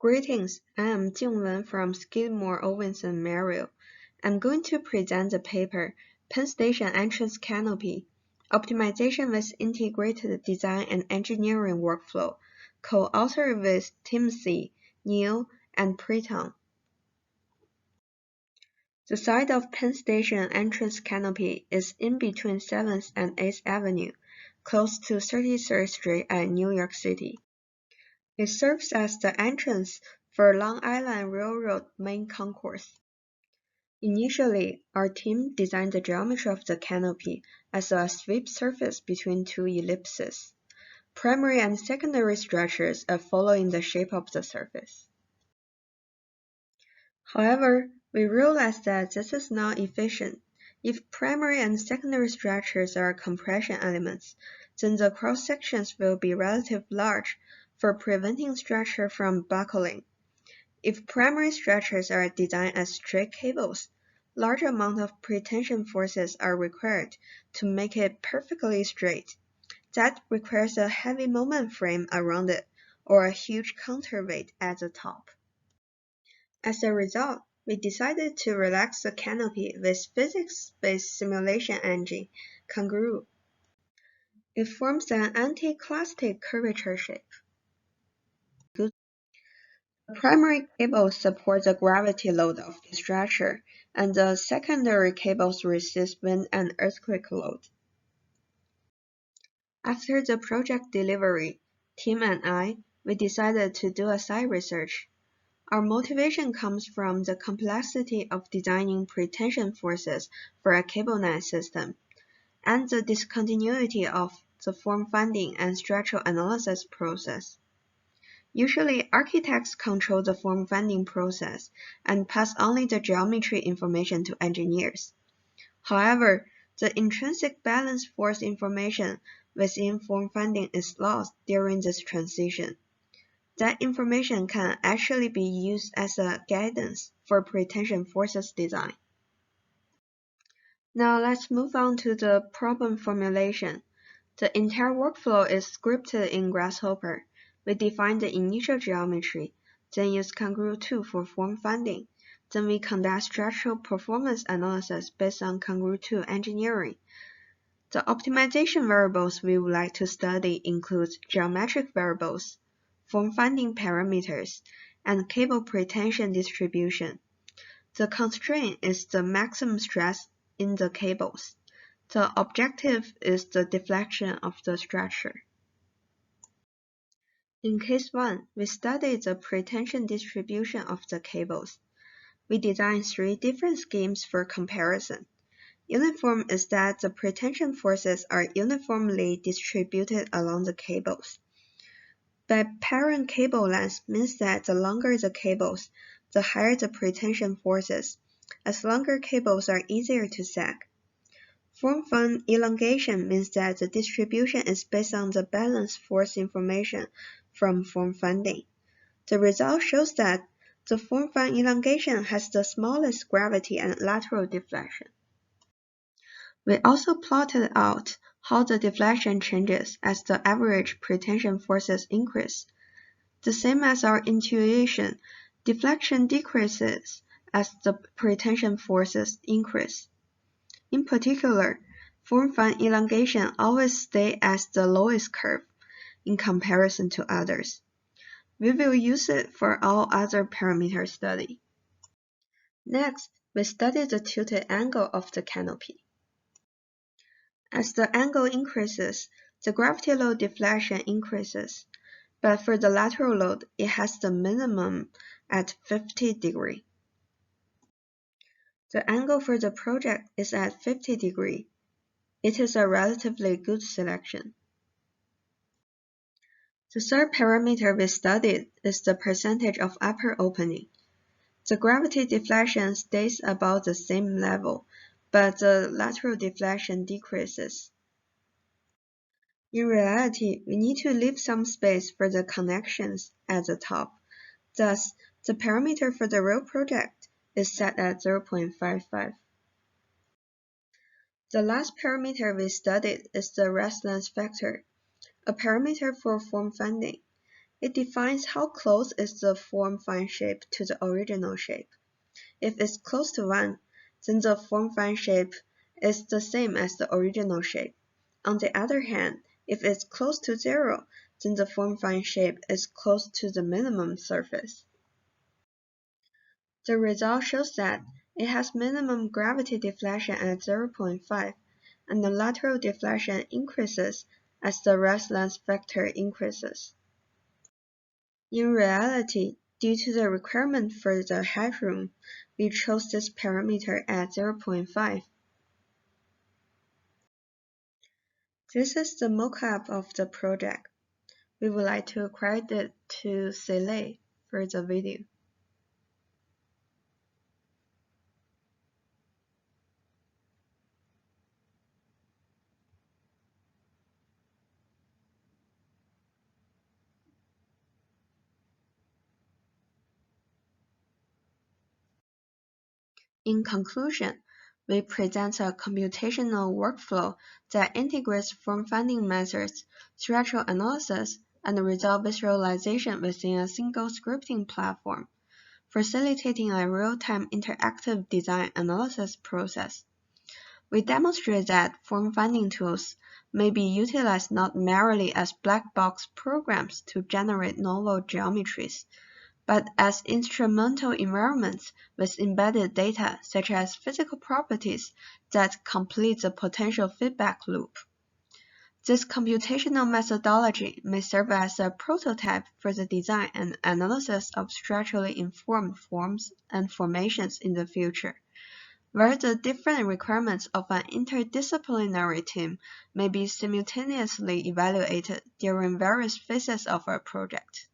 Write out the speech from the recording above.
Greetings, I am Jingwen from Skidmore, Owings Merrill. I'm going to present the paper, Penn Station Entrance Canopy, Optimization with Integrated Design and Engineering Workflow, co-authored with Timothy, Neil, and Preetam. The site of Penn Station Entrance Canopy is in between 7th and 8th Avenue, close to 33rd Street at New York City. It serves as the entrance for Long Island Railroad main concourse. Initially, our team designed the geometry of the canopy as a sweep surface between two ellipses. Primary and secondary structures are following the shape of the surface. However, we realized that this is not efficient. If primary and secondary structures are compression elements, then the cross-sections will be relatively large for preventing structure from buckling. If primary structures are designed as straight cables, large amounts of pretension forces are required to make it perfectly straight. That requires a heavy moment frame around it or a huge counterweight at the top. As a result, we decided to relax the canopy with physics-based simulation engine, Kangaroo. It forms an anticlastic curvature shape. The primary cables support the gravity load of the structure, and the secondary cables resist wind and earthquake load. After the project delivery, Tim and we decided to do a side research. Our motivation comes from the complexity of designing pretension forces for a cable net system, and the discontinuity of the form finding and structural analysis process. Usually, architects control the form finding process and pass only the geometry information to engineers. However, the intrinsic balance force information within form finding is lost during this transition. That information can actually be used as a guidance for pretension forces design. Now let's move on to the problem formulation. The entire workflow is scripted in Grasshopper. We define the initial geometry, then use Kangaroo 2 for form finding. Then we conduct structural performance analysis based on Kangaroo 2 engineering. The optimization variables we would like to study include geometric variables, form finding parameters, and cable pretension distribution. The constraint is the maximum stress in the cables. The objective is the deflection of the structure. In case 1, we studied the pretension distribution of the cables. We designed 3 different schemes for comparison. Uniform is that the pretension forces are uniformly distributed along the cables. Biparent cable length means that the longer the cables, the higher the pretension forces, as longer cables are easier to sag. Form fund elongation means that the distribution is based on the balance force information from form funding. The result shows that the form fund elongation has the smallest gravity and lateral deflection. We also plotted out how the deflection changes as the average pretension forces increase. The same as our intuition, deflection decreases as the pretension forces increase. In particular, form fund elongation always stays as the lowest curve in comparison to others. We will use it for all other parameter study. Next, we study the tilted angle of the canopy. As the angle increases, the gravity load deflection increases, but for the lateral load, it has the minimum at 50 degrees. The angle for the project is at 50 degrees. It is a relatively good selection. The third parameter we studied is the percentage of upper opening. The gravity deflection stays about the same level, but the lateral deflection decreases. In reality, we need to leave some space for the connections at the top. Thus, the parameter for the real project is set at 0.55. The last parameter we studied is the resonance factor, a parameter for form finding. It defines how close is the form-find shape to the original shape. If it's close to 1, then the form-find shape is the same as the original shape. On the other hand, if it's close to 0, then the form-find shape is close to the minimum surface. The result shows that it has minimum gravity deflection at 0.5, and the lateral deflection increases as the rest length factor increases. In reality, due to the requirement for the headroom, we chose this parameter at 0.5. This is the mockup of the project. We would like to credit it to SEELE for the video. In conclusion, we present a computational workflow that integrates form-finding methods, structural analysis, and result visualization within a single scripting platform, facilitating a real-time interactive design analysis process. We demonstrate that form-finding tools may be utilized not merely as black box programs to generate novel geometries, but as instrumental environments with embedded data such as physical properties that complete the potential feedback loop. This computational methodology may serve as a prototype for the design and analysis of structurally informed forms and formations in the future, where the different requirements of an interdisciplinary team may be simultaneously evaluated during various phases of a project.